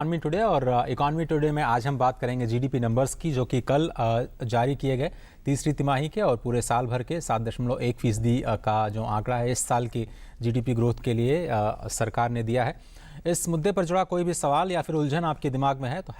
Economy today और economy today में आज हम बात करेंगे जीडीपी नंबर्स की, जो कि कल जारी किए गए तीसरी तिमाही के और पूरे साल भर के 7.1% का जो आंकड़ा है इस साल की जीडीपी ग्रोथ के लिए सरकार ने दिया है। इस मुद्दे पर जुड़ा कोई भी सवाल या फिर उलझन आपके दिमाग में है तो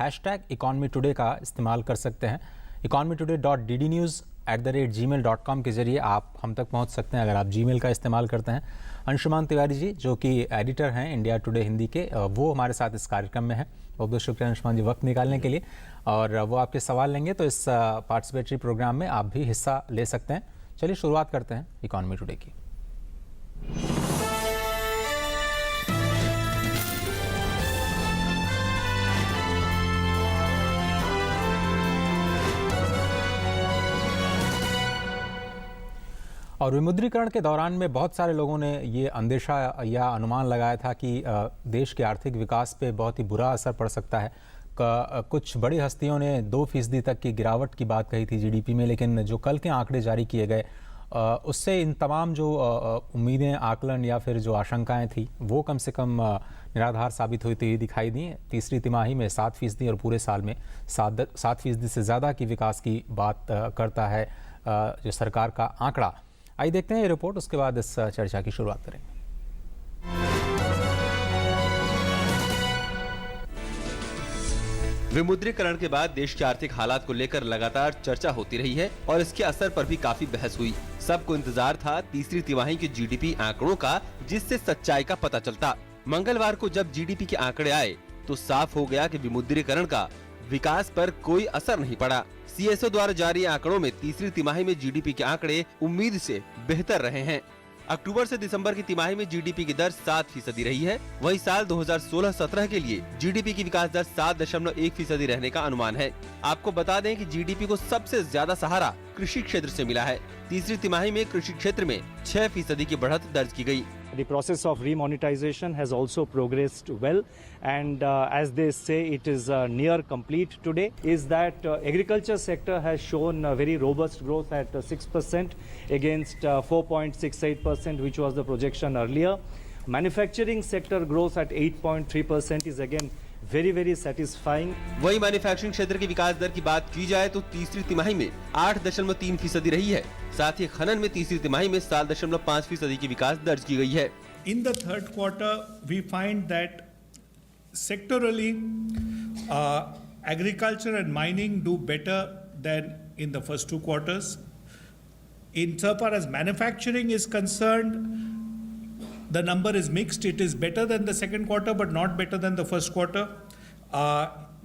#इकॉनमी टुडे का इस्तेमाल कर सकते हैं। economytoday.ddnews@gmail.com के जरिए आप हम तक पहुंच सकते हैं अगर आप जीमेल का इस्तेमाल करते हैं। अंशुमान तिवारी जी, जो कि एडिटर हैं इंडिया टुडे हिंदी के, वो हमारे साथ इस कार्यक्रम में हैं। बहुत बहुत शुक्रिया अंशुमान जी वक्त निकालने के लिए, और वो आपके सवाल लेंगे तो इस पार्टिसिपेटरी प्रोग्राम में आप भी हिस्सा ले सकते हैं। चलिए शुरुआत करते हैं इकॉनमी टुडे की। और विमुद्रीकरण के दौरान में बहुत सारे लोगों ने ये अंदेशा या अनुमान लगाया था कि देश के आर्थिक विकास पे बहुत ही बुरा असर पड़ सकता है। कुछ बड़ी हस्तियों ने 2% तक की गिरावट की बात कही थी जीडीपी में, लेकिन जो कल के आंकड़े जारी किए गए उससे इन तमाम जो उम्मीदें, आकलन या फिर जो आशंकाएं थी वो कम से कम निराधार साबित होती हुई दिखाई दी। तीसरी तिमाही में 7% और पूरे साल में 7% से ज़्यादा की विकास की बात करता है जो सरकार का आंकड़ा। आइए देखते हैं ये रिपोर्ट, उसके बाद इस चर्चा की शुरुआत करेंगे। विमुद्रीकरण के बाद देश के आर्थिक हालात को लेकर लगातार चर्चा होती रही है और इसके असर पर भी काफी बहस हुई। सबको इंतजार था तीसरी तिमाही के जीडीपी आंकड़ों का, जिससे सच्चाई का पता चलता। मंगलवार को जब जीडीपी के आंकड़े आए तो साफ हो गया कि विमुद्रीकरण का विकास पर कोई असर नहीं पड़ा। सीएसओ द्वारा जारी आंकड़ों में तीसरी तिमाही में जीडीपी के आंकड़े उम्मीद से बेहतर रहे हैं। अक्टूबर से दिसंबर की तिमाही में जीडीपी की दर 7% रही है। वहीं साल 2016-17 के लिए जीडीपी की विकास दर 7.1% रहने का अनुमान है। आपको बता दें कि जीडीपी को सबसे ज्यादा सहारा कृषि क्षेत्र से मिला है। तीसरी तिमाही में कृषि क्षेत्र में 6% की बढ़त दर्ज की गई। The process of remonetization has also progressed well, and as they say, it is near complete today. Is that agriculture sector has shown very robust growth at 6% against 4.68%, which was the projection earlier. Manufacturing sector growth at 8.3% is again very satisfying. वही manufacturing क्षेत्र की विकास दर की बात की जाए तो तीसरी तिमाही में 8.3% रही है। साथ ही खनन में तीसरी तिमाही में 7.5% की विकास दर्ज की गई है। In the third quarter, we find that sectorally, agriculture and mining do better than in the first two quarters. Insofar as manufacturing is concerned, the number is mixed. It is better than the second quarter, but not better than the first quarter.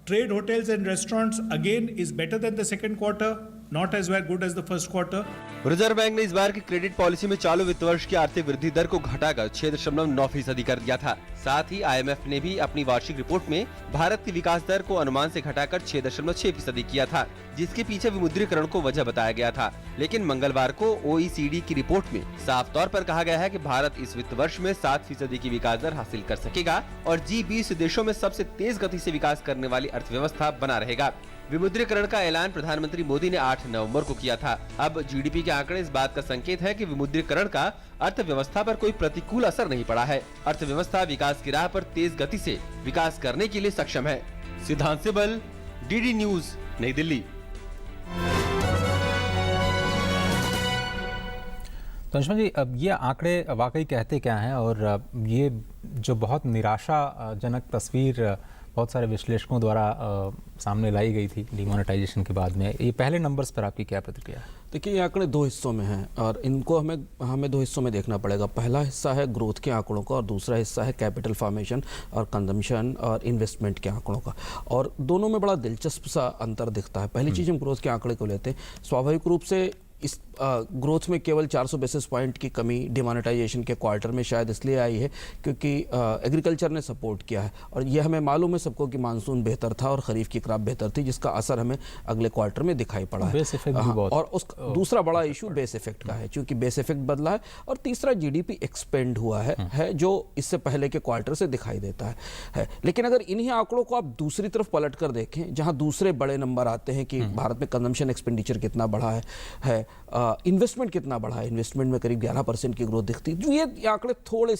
Trade, hotels and restaurants again is better than the second quarter, not as well good as the first quarter. Reserve bank ने इस बार की credit policy में चालू वित्त वर्ष की आर्थिक वृद्धि दर को घटाकर 6.9% कर दिया था। साथ ही आईएमएफ ने भी अपनी वार्षिक रिपोर्ट में भारत की विकास दर को अनुमान से घटाकर 6.6% किया था, जिसके पीछे विमुद्रीकरण को वजह बताया गया था। लेकिन मंगलवार को ओईसीडी की रिपोर्ट में साफ तौर पर कहा गया है कि भारत इस वित्त वर्ष में 7% की विकास दर हासिल कर सकेगा और G20 देशों में सबसे तेज गति से विकास करने वाली अर्थव्यवस्था बना रहेगा। विमुद्रीकरण का ऐलान प्रधानमंत्री मोदी ने 8 नवंबर को किया था। अब जीडीपी के आंकड़े इस बात का संकेत है कि विमुद्रीकरण का अर्थव्यवस्था पर कोई प्रतिकूल असर नहीं पड़ा है। अर्थव्यवस्था विकास की राह पर तेज गति से विकास करने के लिए सक्षम है। सिद्धांत सिबल, डीडी न्यूज, नई दिल्ली। तो अंशुमान जी, अब ये आंकड़े वाकई कहते क्या हैं, और ये जो बहुत निराशाजनक तस्वीर बहुत सारे विश्लेषकों द्वारा सामने लाई गई थी डिमोनेटाइजेशन के बाद में, ये पहले नंबर्स पर आपकी क्या प्रतिक्रिया है? देखिए, ये आंकड़े 2 हिस्सों में हैं और इनको हमें 2 हिस्सों में देखना पड़ेगा। पहला हिस्सा है ग्रोथ के आंकड़ों का और दूसरा हिस्सा है कैपिटल फॉर्मेशन और कंजम्पशन और इन्वेस्टमेंट के आंकड़ों का, और दोनों में बड़ा दिलचस्प सा अंतर दिखता है। पहली चीज़, हम ग्रोथ के आंकड़े को लेते हैं। स्वाभाविक रूप से इस ग्रोथ में केवल 400 बेसिस पॉइंट की कमी डिमोनेटाइजेशन के क्वार्टर में शायद इसलिए आई है क्योंकि एग्रीकल्चर ने सपोर्ट किया है, और ये हमें मालूम है सबको कि मानसून बेहतर था और खरीफ की क्रॉप बेहतर थी, जिसका असर हमें अगले क्वार्टर में दिखाई पड़ा है। और दूसरा बड़ा इशू बेस इफेक्ट का है, क्योंकि बेस इफेक्ट बदला है। और तीसरा, जीडीपी एक्सपेंड हुआ है जो इससे पहले के क्वार्टर से दिखाई देता है। लेकिन अगर इन्हीं आंकड़ों को आप दूसरी तरफ पलट कर देखें, जहां दूसरे बड़े नंबर आते हैं कि भारत में कंजम्पशन एक्सपेंडिचर कितना बढ़ा है इन्वेस्टमेंट कितना बढ़ा है, इन्वेस्टमेंट में करीब 11% की ग्रोथ दिखती है। ये आंकड़े थोड़े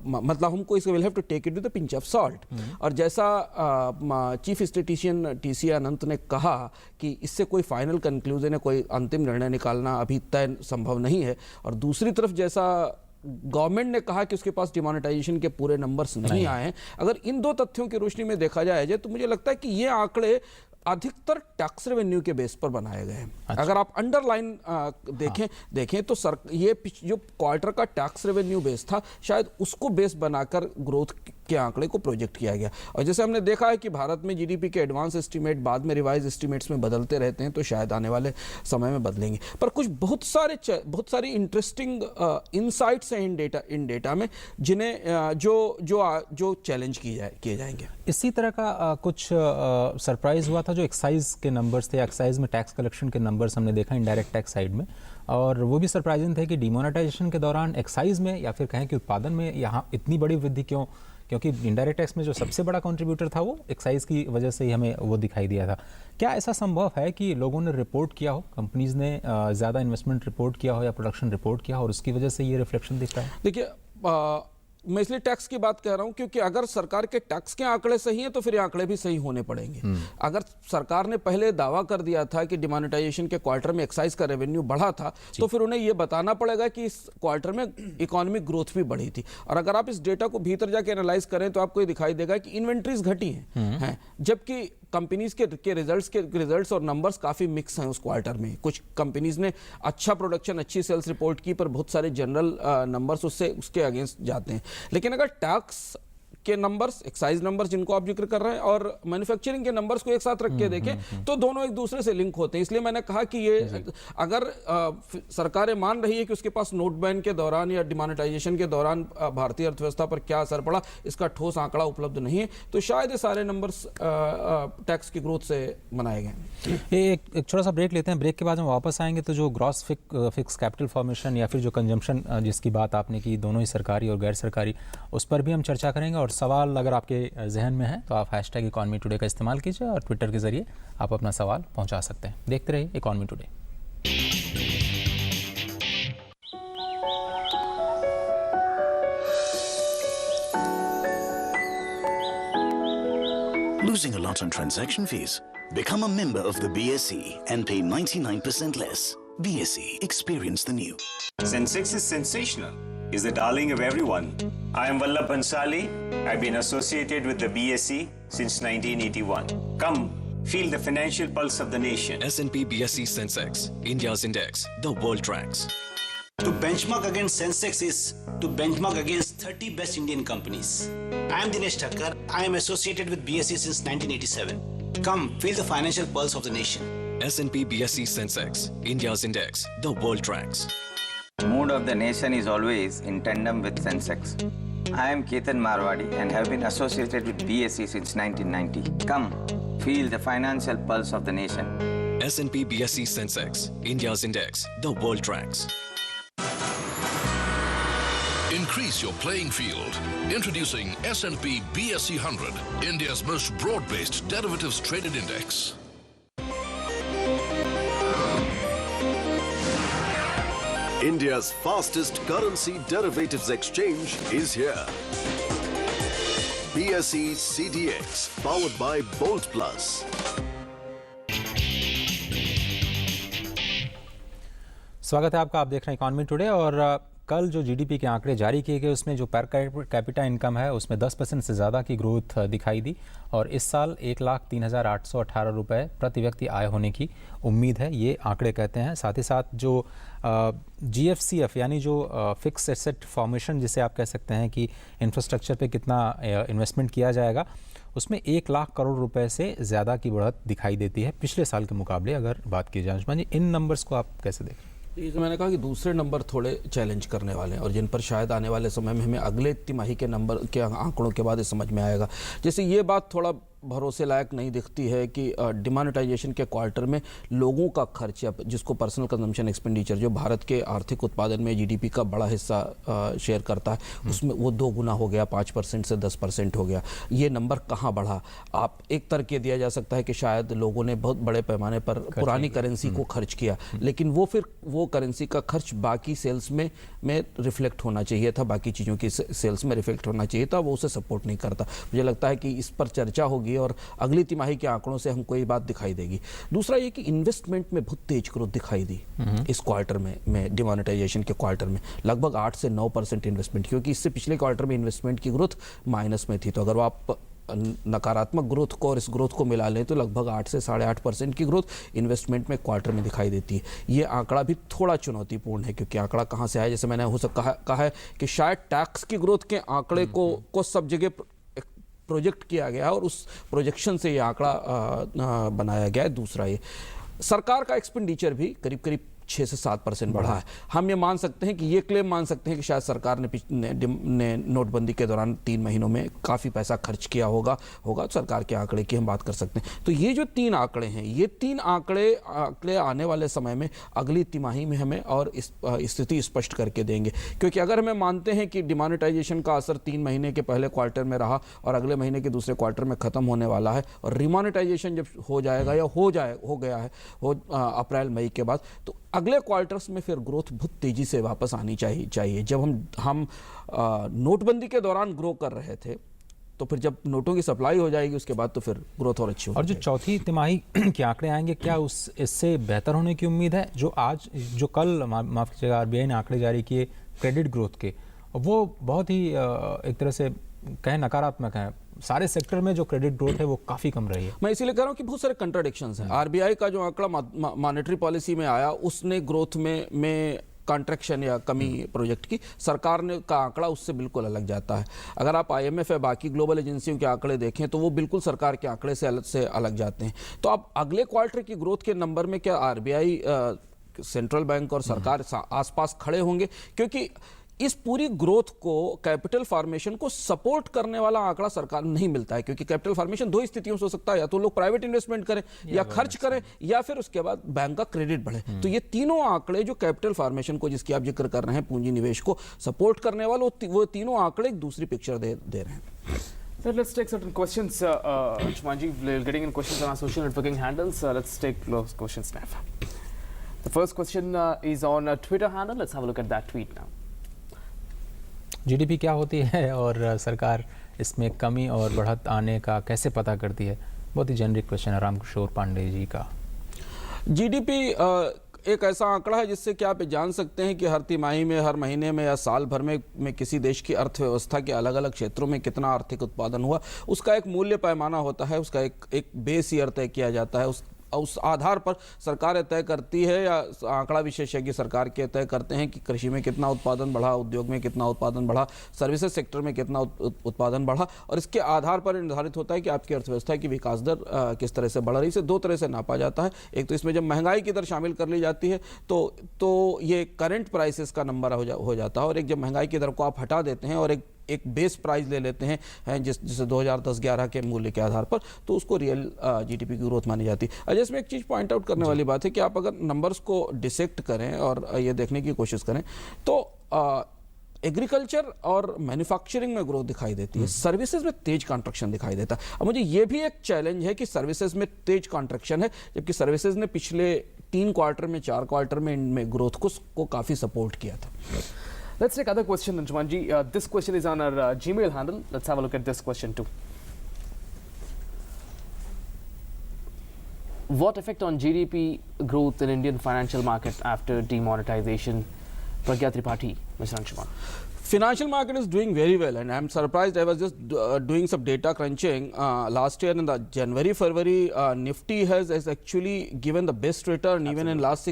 मतलब हमको इसको will have to take it with a pinch of salt. और जैसा चीफ स्टैटिस्टिशियन टीसी अनंत ने कहा कि इससे कोई फाइनल कंक्लूजन है, कोई अंतिम निर्णय निकालना अभी तय संभव नहीं है। और दूसरी तरफ जैसा गवर्नमेंट ने कहा कि उसके पास डिमोनेटाइजेशन के पूरे नंबर्स नहीं आए हैं, अगर इन दो तथ्यों की रोशनी में देखा जाए तो मुझे लगता है कि ये आंकड़े अधिकतर टैक्स रेवेन्यू के बेस पर बनाए गए हैं। अच्छा। अगर आप अंडरलाइन देखें तो ये जो क्वार्टर का टैक्स रेवेन्यू बेस था, शायद उसको बेस बनाकर ग्रोथ के आंकड़े को प्रोजेक्ट किया गया। और जैसे हमने देखा है कि भारत में जीडीपी के एडवांस एस्टीमेट बाद में रिवाइज एस्टीमेट्स में बदलते रहते हैं, तो शायद आने वाले समय में बदलेंगे। पर कुछ बहुत सारी इंटरेस्टिंग इनसाइट्स हैं इन डेटा में, जिन्हें जो चैलेंज किए जाएंगे। इसी तरह का कुछ सरप्राइज हुआ था जो एक्साइज के नंबर्स थे। एक्साइज में टैक्स कलेक्शन के नंबर्स हमने देखा इनडायरेक्ट टैक्स साइड में, और वो भी सरप्राइजिंग थे कि डिमोनेटाइजेशन के दौरान एक्साइज में या फिर कहें कि उत्पादन में यहाँ इतनी बड़ी वृद्धि क्यों, क्योंकि इनडायरेक्ट टैक्स में जो सबसे बड़ा कंट्रीब्यूटर था वो एक्साइज की वजह से ही हमें वो दिखाई दिया था। क्या ऐसा संभव है कि लोगों ने रिपोर्ट किया हो, कंपनीज ने ज़्यादा इन्वेस्टमेंट रिपोर्ट किया हो या प्रोडक्शन रिपोर्ट किया हो और उसकी वजह से ये रिफ्लेक्शन दिख रहा है? देखिए, मैं इसलिए टैक्स की बात कह रहा हूं क्योंकि अगर सरकार के टैक्स के आंकड़े सही हैं तो फिर ये आंकड़े भी सही होने पड़ेंगे। अगर सरकार ने पहले दावा कर दिया था कि डिमोनेटाइजेशन के क्वार्टर में एक्साइज का रेवेन्यू बढ़ा था, तो फिर उन्हें यह बताना पड़ेगा कि इस क्वार्टर में इकोनॉमिक ग्रोथ भी बढ़ी थी। और अगर आप इस डेटा को भीतर जाके एनालाइज करें तो आपको ये दिखाई देगा कि इन्वेंट्रीज घटी हैं, जबकि कंपनीज के रिजल्ट्स और नंबर्स काफी मिक्स हैं उस क्वार्टर में। कुछ कंपनीज ने अच्छा प्रोडक्शन, अच्छी सेल्स रिपोर्ट की, पर बहुत सारे जनरल नंबर्स उसके अगेंस्ट जाते हैं। लेकिन अगर टैक्स के नंबर्स, एक्साइज नंबर्स जिनको आप जिक्र कर रहे हैं, और मैन्युफैक्चरिंग के नंबर्स को एक साथ रख के देखें तो दोनों एक दूसरे से लिंक होते हैं। इसलिए मैंने कहा कि ये अगर सरकारें मान रही है कि उसके पास नोट बैन के दौरान या डिमोनेटाइजेशन के दौरान भारतीय अर्थव्यवस्था पर क्या असर पड़ा, इसका ठोस आंकड़ा उपलब्ध नहीं है, तो शायद ये सारे नंबर्स टैक्स की ग्रोथ से बनाए गए। एक छोटा सा ब्रेक लेते हैं। ब्रेक के बाद हम वापस आएंगे तो जो ग्रॉस फिक्स कैपिटल फॉर्मेशन या फिर जो कंजम्पशन जिसकी बात आपने की, दोनों ही सरकारी और गैर सरकारी, उस पर भी हम चर्चा करेंगे। और सवाल अगर आपके जहन में है तो आप हैशटैग इकोनॉमी टुडे का इस्तेमाल कीजिए और ट्विटर के जरिए आप अपना सवाल पहुंचा सकते हैं। देखते रहिए economy today. Losing a lot on transaction fees? Become a member of the BSE and pay 99% less. BSE, experience the new. Sensex is sensational. Is the darling of everyone. I am Vallabh Bansali. I've been associated with the BSE since 1981. Come, feel the financial pulse of the nation. S&P BSE Sensex, India's index, the world tracks. To benchmark against Sensex is to benchmark against 30 best Indian companies. I am Dinesh Thakkar. I am associated with BSE since 1987. Come, feel the financial pulse of the nation. S&P BSE Sensex, India's index, the world tracks. Mood of the nation is always in tandem with Sensex. I am Ketan Marwadi and have been associated with BSE since 1990. Come, feel the financial pulse of the nation. S&P BSE Sensex, India's index, the world tracks. Increase your playing field. Introducing S&P BSE 100, India's most broad-based derivatives traded index. India's fastest currency derivatives exchange is here. BSE CDX, powered by Bolt Plus. स्वागत है आपका। आप देख रहे हैं economy today. और कल जो जीडीपी के आंकड़े जारी किए गए उसमें जो पर कैपिटा इनकम है उसमें 10% से ज़्यादा की ग्रोथ दिखाई दी और इस साल 1,03,818 रुपये प्रति व्यक्ति आय होने की उम्मीद है, ये आंकड़े कहते हैं। साथ ही साथ जो GFCF यानी जो फिक्स एसेट फॉर्मेशन जिसे आप कह सकते हैं कि इंफ्रास्ट्रक्चर पे कितना इन्वेस्टमेंट किया जाएगा, उसमें 1 लाख करोड़ रुपए से ज़्यादा की बढ़त दिखाई देती है पिछले साल के मुकाबले अगर बात की जाए। अंशुमान जी, इन नंबर्स को आप कैसे देखें? तो मैंने कहा कि दूसरे नंबर थोड़े चैलेंज करने वाले हैं और जिन पर शायद आने वाले समय में हमें अगले तिमाही के नंबर के आंकड़ों के बाद समझ में आएगा। जैसे ये बात थोड़ा भरोसे लायक नहीं दिखती है कि डिमोनेटाइजेशन के क्वार्टर में लोगों का खर्च, जिसको पर्सनल कंजम्पशन एक्सपेंडिचर, जो भारत के आर्थिक उत्पादन में जीडीपी का बड़ा हिस्सा शेयर करता है, उसमें वो 2 गुना हो गया, 5% से 10% हो गया। ये नंबर कहाँ बढ़ा? आप एक तर्क ये दिया जा सकता है कि शायद लोगों ने बहुत बड़े पैमाने पर पुरानी करेंसी को खर्च किया, लेकिन वो करेंसी का खर्च बाकी सेल्स में रिफ्लेक्ट होना चाहिए था, बाकी चीज़ों की सेल्स में रिफ्लेक्ट होना चाहिए था, वो उसे सपोर्ट नहीं करता। मुझे लगता है कि इस पर चर्चा होगी और अगली तिमाही के आंकड़ों से हमको ये बात दिखाई देगी। दूसरा ये कि इन्वेस्टमेंट में बहुत तेज ग्रोथ दिखाई दी इस क्वार्टर में डिमोनेटाइजेशन के क्वार्टर में लगभग 8 से 9% इन्वेस्टमेंट, क्योंकि इससे पिछले क्वार्टर में इन्वेस्टमेंट की ग्रोथ माइनस में थी। तो अगर वो आप नकारात्मक ग्रोथ को और इस ग्रोथ को मिला लें तो लगभग 8 से 8.5% की ग्रोथ इन्वेस्टमेंट में क्वार्टर में दिखाई देती है। ये आंकड़ा भी थोड़ा चुनौतीपूर्ण है, क्योंकि आंकड़ा कहाँ से आया, जैसे मैंने कहा है कि शायद टैक्स की ग्रोथ के आंकड़े को सब जगह प्रोजेक्ट किया गया और उस प्रोजेक्शन से ये आंकड़ा बनाया गया है। दूसरा, ये सरकार का एक्सपेंडिचर भी करीब करीब 6 से 7% बढ़ा है। हम ये मान सकते हैं कि ये क्लेम मान सकते हैं कि शायद सरकार ने नोटबंदी के दौरान 3 महीनों में काफ़ी पैसा खर्च किया होगा तो सरकार के आंकड़े की हम बात कर सकते हैं। तो ये जो 3 आंकड़े हैं, ये 3 आंकड़े आने वाले समय में अगली तिमाही में हमें और स्थिति स्पष्ट करके देंगे, क्योंकि अगर हमें मानते हैं कि डिमोनेटाइजेशन का असर 3 महीने के पहले क्वार्टर में रहा और अगले महीने के दूसरे क्वार्टर में ख़त्म होने वाला है, और रिमोनेटाइजेशन जब हो जाएगा या हो गया है अप्रैल मई के बाद, तो अगले क्वार्टर्स में फिर ग्रोथ बहुत तेजी से वापस आनी चाहिए। जब हम नोटबंदी के दौरान ग्रो कर रहे थे, तो फिर जब नोटों की सप्लाई हो जाएगी उसके बाद तो फिर ग्रोथ और अच्छी होगी। और जो चौथी तिमाही के आंकड़े आएंगे, क्या इससे बेहतर होने की उम्मीद है? जो कल माफ कीजिएगा आरबीआई ने आंकड़े जारी किए क्रेडिट ग्रोथ के, वो बहुत ही एक तरह से कहें नकारात्मक है। सारे सेक्टर में जो क्रेडिट ग्रोथ है वो काफी कम रही है। मैं इसीलिए कह रहा हूं कि बहुत सारे कंट्राडिक्शंस हैं। आरबीआई का जो आंकड़ा मॉनेटरी पॉलिसी में आया, उसने ग्रोथ में कॉन्ट्रैक्शन या कमी प्रोजेक्ट की, सरकार ने का आंकड़ा उससे बिल्कुल अलग जाता है। अगर आप IMF या बाकी ग्लोबल एजेंसियों के आंकड़े देखें तो वो बिल्कुल सरकार के आंकड़े से अलग जाते हैं। तो अब अगले क्वार्टर की ग्रोथ के नंबर में क्या आरबीआई, सेंट्रल बैंक और सरकार आसपास खड़े होंगे? क्योंकि इस पूरी ग्रोथ को, कैपिटल फॉर्मेशन को सपोर्ट करने वाला आंकड़ा सरकार नहीं मिलता है, क्योंकि कैपिटल फॉर्मेशन 2 स्थितियों से हो सकता है, या तो लोग प्राइवेट इन्वेस्टमेंट करें या खर्च करें, या फिर उसके बाद बैंक का क्रेडिट बढ़े। तो ये तीनों आंकड़े जो कैपिटल फॉर्मेशन को, जिसकी आप जिक्र कर रहे हैं, पूंजी निवेश को सपोर्ट करने वाले, वो तीनों आंकड़े एक दूसरी पिक्चर दे रहे हैं। So let's take certain questions. Chumanji, we're getting in questions on our social networking handles. Let's take those questions now. The first question is on a Twitter handle. Let's have a look at that tweet now. GDP क्या होती है और सरकार इसमें कमी और बढ़त आने का कैसे पता करती है? बहुत ही जेनरिक क्वेश्चन है रामकिशोर पांडे जी का। जीडीपी एक ऐसा आंकड़ा है जिससे कि आप जान सकते हैं कि हर तिमाही में, हर महीने में या साल भर में किसी देश की अर्थव्यवस्था के अलग अलग क्षेत्रों में कितना आर्थिक उत्पादन हुआ। उसका एक मूल्य पैमाना होता है, उसका एक बेस ईयर तय किया जाता है। उस आधार पर सरकार तय करती है, या आंकड़ा विशेषज्ञ सरकार के तय करते हैं कि कृषि में कितना उत्पादन बढ़ा, उद्योग में कितना उत्पादन बढ़ा, सर्विसेज सेक्टर में कितना उत्पादन बढ़ा, और इसके आधार पर निर्धारित होता है कि आपकी अर्थव्यवस्था की विकास दर किस तरह से बढ़ रही है। इसे 2 तरह से नापा जाता है। एक तो इसमें जब महंगाई की दर शामिल कर ली जाती है तो ये करंट प्राइसेस का नंबर हो जाता है, और एक जब महंगाई की दर को आप हटा देते हैं और एक बेस प्राइस ले लेते हैं जिसे 2010-11 के मूल्य के आधार पर, तो उसको रियल जीडीपी की ग्रोथ मानी जाती है। जिसमें एक चीज़ पॉइंट आउट करने वाली बात है कि आप अगर नंबर्स को डिसेक्ट करें और ये देखने की कोशिश करें तो एग्रीकल्चर और मैन्युफैक्चरिंग में ग्रोथ दिखाई देती है, सर्विसेज में तेज कॉन्ट्रैक्शन दिखाई देता है। अब मुझे ये भी एक चैलेंज है कि सर्विसेज में तेज कॉन्ट्रैक्शन है, जबकि सर्विसेज ने पिछले 3 क्वार्टर में, 4 क्वार्टर में ग्रोथ को काफ़ी सपोर्ट किया था। Let's take other question, Anjumanji. This question is on our Gmail handle. Let's have a look at this question too. What effect on GDP growth in Indian financial market after demonetization? Pragya Tripathi, Mr. Anshuman. Financial market is doing very well, and I'm surprised. I was just doing some data crunching. Last year in the January-February, Nifty has actually given the best return. Absolutely. Even in last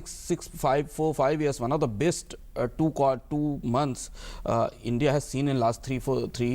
4 5 years. One of the best 2 months India has seen in last 3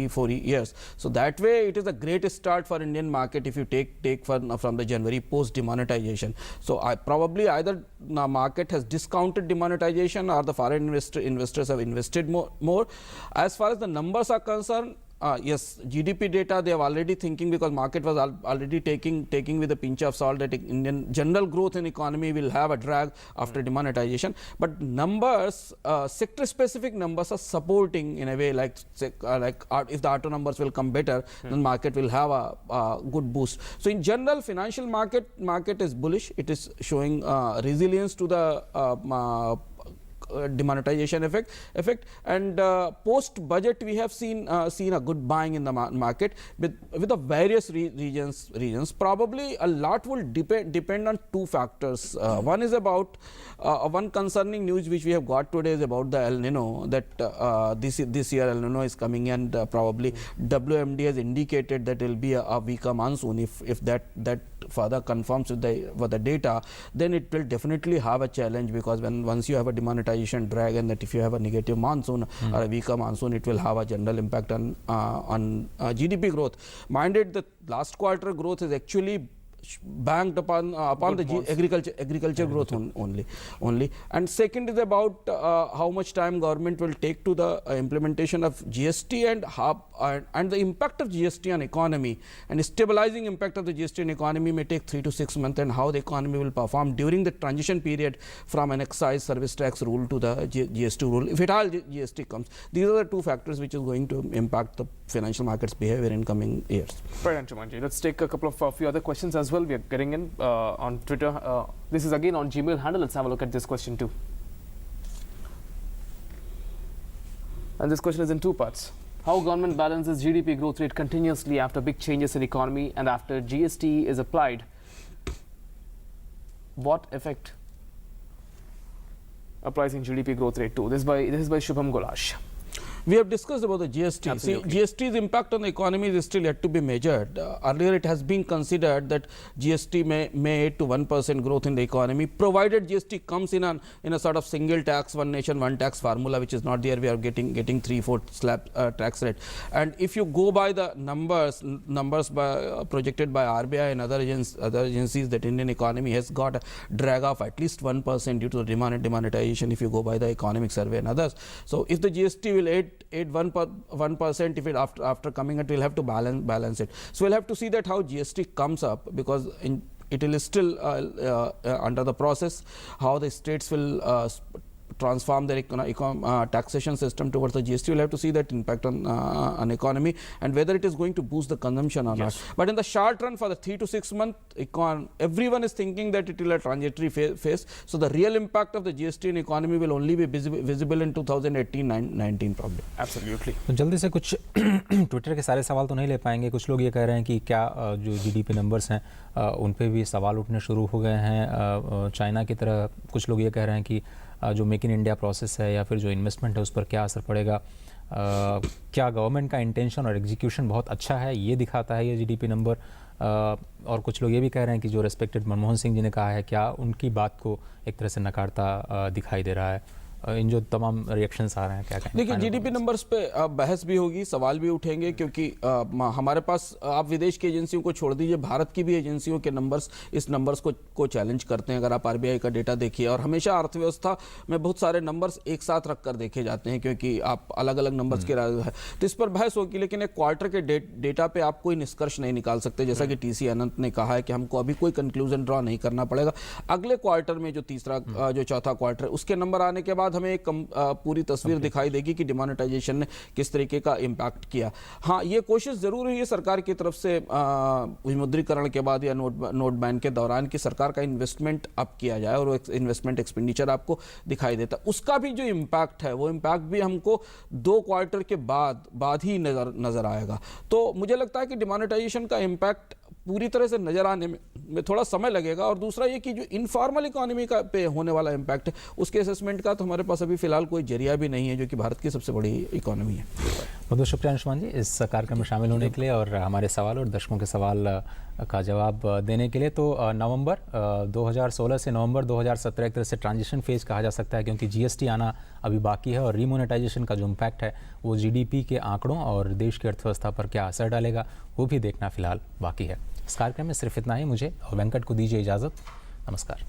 4 years. So that way, it is a great start for Indian market if you take from the January post demonetization. So probably either the market has discounted demonetization or the foreign investors have invested more. As far as the numbers are concerned, yes, GDP data they are already thinking, because market was already taking with a pinch of salt that Indian general growth in economy will have a drag after demonetization. But numbers, sector specific numbers are supporting in a way, like if the auto numbers will come better, then market will have a good boost. So in general, financial market is bullish. It is showing resilience to the demonetization effect, and post budget we have seen a good buying in the market with the various regions. Probably a lot will depend on two factors. One is about one concerning news which we have got today is about the El Nino, that this year El Nino is coming, and probably WMD has indicated that it will be a weaker monsoon. If that further confirms with the data, then it will definitely have a challenge, because once you have a demonetization drag, and that if you have a negative monsoon or a weaker monsoon, it will have a general impact on GDP growth. Minded, the last quarter growth is actually banked upon the agriculture growth only. And second is about how much time government will take to the implementation of GST, and the impact of GST on economy, and stabilizing impact of the GST on economy may take 3 to 6 months, and how the economy will perform during the transition period from an excise service tax rule to the GST rule, if at all GST comes. These are the two factors which is going to impact the financial markets behavior in coming years. Right, Anshumanji. Let's take a couple of few other questions as well. We are getting in on Twitter. This is again on Gmail handle. Let's have a look at this question too. And this question is in two parts. How government balances GDP growth rate continuously after big changes in economy and after GST is applied? What effect applies in GDP growth rate too? This is by Shubham Golash. We have discussed about the GST. Absolutely. See, GST's impact on the economy is still yet to be measured. Earlier it has been considered that GST may aid to 1% growth in the economy, provided GST comes in a sort of single tax, one nation, one tax formula, which is not there. We are getting 3/4 slab tax rate. And if you go by the numbers projected by RBI and other agencies, that Indian economy has got a drag of at least 1% due to the demonetization, if you go by the economic survey and others. So if the GST will aid 1%, if it after coming, it will have to balance it. So we'll have to see that how GST comes up, because it will still under the process, how the states will transform their taxation system towards the GST. We'll have to see that impact on economy, and whether it is going to boost the consumption or not. But in the short run, for the 3 to 6 months, everyone is thinking that it will a transitory phase. So the real impact of the GST in economy will only be visible in 2018-19 probably. Absolutely. तो जल्दी से कुछ Twitter के सारे सवाल तो नहीं ले पाएंगे. कुछ लोग ये कह रहे हैं कि क्या जो जीडीपी नंबर्स हैं उन पे भी सवाल उठने शुरू हो गए हैं चाइना की तरह. कुछ लोग ये कह रहे हैं कि जो मेक इन इंडिया प्रोसेस है या फिर जो इन्वेस्टमेंट है उस पर क्या असर पड़ेगा. क्या गवर्नमेंट का इंटेंशन और एग्जीक्यूशन बहुत अच्छा है, ये दिखाता है ये जीडीपी नंबर. और कुछ लोग ये भी कह रहे हैं कि जो रेस्पेक्टेड मनमोहन सिंह जी ने कहा है, क्या उनकी बात को एक तरह से नकारता दिखाई दे रहा है. इन जो तमाम रिएक्शंस आ रहे हैं, क्या कहें? देखिए, जीडीपी नंबर्स पे बहस भी होगी, सवाल भी उठेंगे, क्योंकि हमारे पास आप विदेश की एजेंसियों को छोड़ दीजिए, भारत की भी एजेंसियों के नंबर्स इस नंबर्स को चैलेंज करते हैं. अगर आप आरबीआई का डेटा देखिए, और हमेशा अर्थव्यवस्था में बहुत सारे नंबर्स एक साथ रखकर देखे जाते हैं, क्योंकि आप अलग अलग नंबर्स के है, तो इस पर बहस होगी. लेकिन एक क्वार्टर के डेटा पे आप कोई निष्कर्ष नहीं निकाल सकते. जैसा कि टीसी अनंत ने कहा है कि हमको अभी कोई कंक्लूजन ड्रॉ नहीं करना पड़ेगा. अगले क्वार्टर में जो चौथा क्वार्टर है, उसके नंबर आने के बाद हमें एक पूरी तस्वीर दिखाई देगी कि डिमोनेटाइजेशन ने किस तरीके का इम्पैक्ट किया. हाँ, ये कोशिश जरूर हुई है सरकार की तरफ से विमुद्रीकरण के बाद या नोट बैन के दौरान कि सरकार का इन्वेस्टमेंट अप किया जाए, और वो इन्वेस्टमेंट एक्सपेंडिचर आपको दिखाई देता. उसका भी जो इम्पैक्ट है, वो इम्पैक्ट भी हमको 2 क्वार्टर के बाद ही नजर आएगा. तो मुझे लगता है कि डिमोनेटाइजेशन का इम्पैक्ट पूरी तरह से नजर आने में थोड़ा समय लगेगा. और दूसरा ये कि जो इनफॉर्मल इकोनॉमी का पे होने वाला इम्पैक्ट है, उसके असेसमेंट का तो हमारे पास अभी फिलहाल कोई जरिया भी नहीं है, जो कि भारत की सबसे बड़ी इकोनॉमी है. बहुत बहुत शुक्रिया अंशुमान जी इस कार्यक्रम में शामिल होने के लिए और हमारे सवाल और दर्शकों के सवाल का जवाब देने के लिए. तो नवंबर 2016 से नवंबर 2017 एक तरह से ट्रांजिशन फेज कहा जा सकता है, क्योंकि जीएसटी आना अभी बाकी है और रीमोनेटाइजेशन का जो इम्पैक्ट है वो जीडीपी के आंकड़ों और देश की अर्थव्यवस्था पर क्या असर डालेगा वो भी देखना फिलहाल बाकी है. इस कार्यक्रम में सिर्फ इतना ही. मुझे और वेंकट को दीजिए इजाज़त. नमस्कार.